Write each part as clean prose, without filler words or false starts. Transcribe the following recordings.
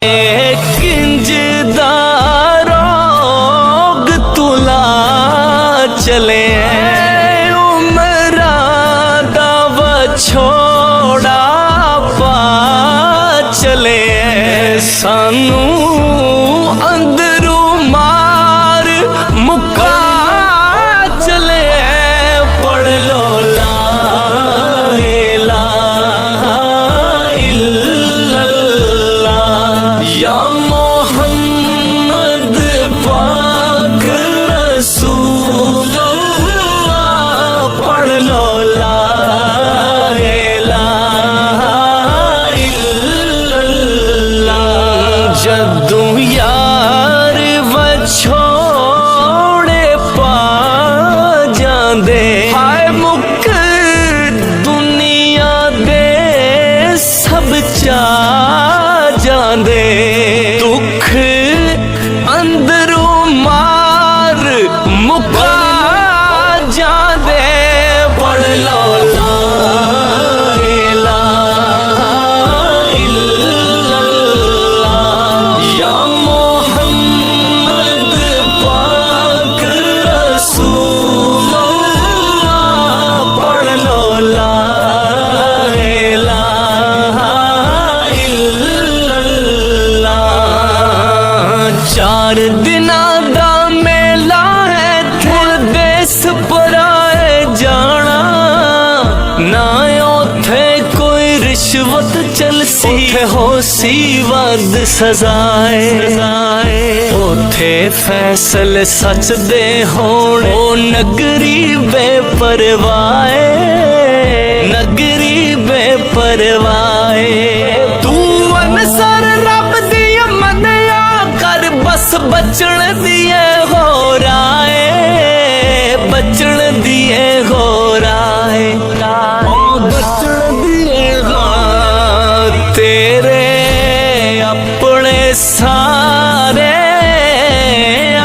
किंजदारोग तुला चले उमरा दव छोड़ा पा चले सानू अंदरू मार मुका चले पढ़ लो ला इलाहा इल्लल्लाह या मोहम्मद पाक रसूलल्लाह पढ़ लो ला इलाहा इल्लल्लाह जदू यार वछोड़े पा जांदे हाय मुक दुनिया दे सब चा जांदे दुख अंदरों मार मुका जांदे पढ़ लो ला इलाहा इल्लल्लाह या मोहम्मद पाक रसूलल्लाह पढ़ लो ला इलाहा इल्लल्लाह चार दिनां दा मेला है थे देस पराए जाना ना ओथे कोई रिश्वत चलसी हो सी वद सजाए ओथे फैसल सच दे होण ओ नगरी बेपरवाए नगरी बेपरवाए तू अनसर रब दी मनिया कर बस बचण दिए हो राए बचण दिए हो राए बचण दिए हो तेरे अपने सारे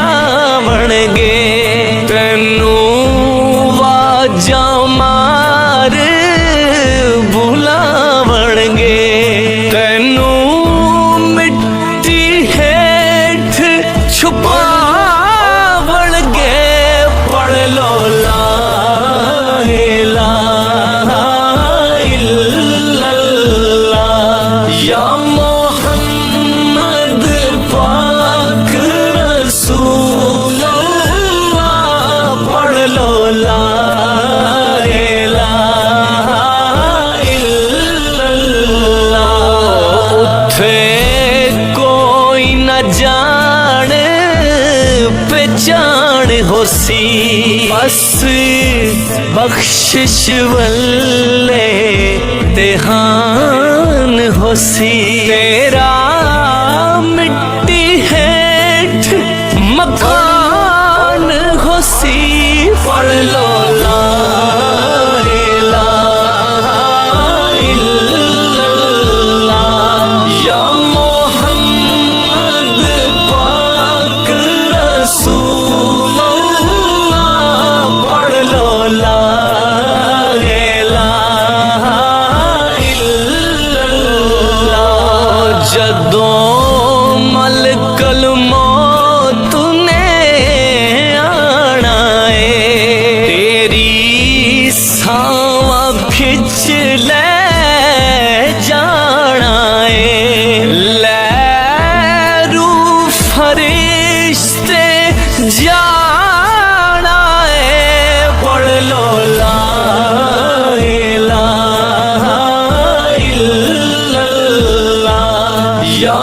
आवणगे तैनू वाजा मार बुलावणगे तैनू मिट्टी हेठ छुपावणगे पढ़ लो ला इलाहा इल्लल्लाह या मोहम्मद पाक रसूलल्लाह पढ़ लो ला इलाहा इल्लल्लाह उथे कोई न जान पहचान होसी बस बख्शिश वल्ले तेहान होसी तेरा मिट्टी हेठ मकान होसी पढ़ लो ला इलाहा इल्लल्लाह या मोहम्मद पाक रसूलल्लाह पढ़ लो ला इलाहा इल्लल्लाह जदों मलकल मौत ने आना है तेरी सांवां खिच ले जाना है लैरू फरिश्ते जाना है पढ़ लो ला इलाहा इल्लल्लाह या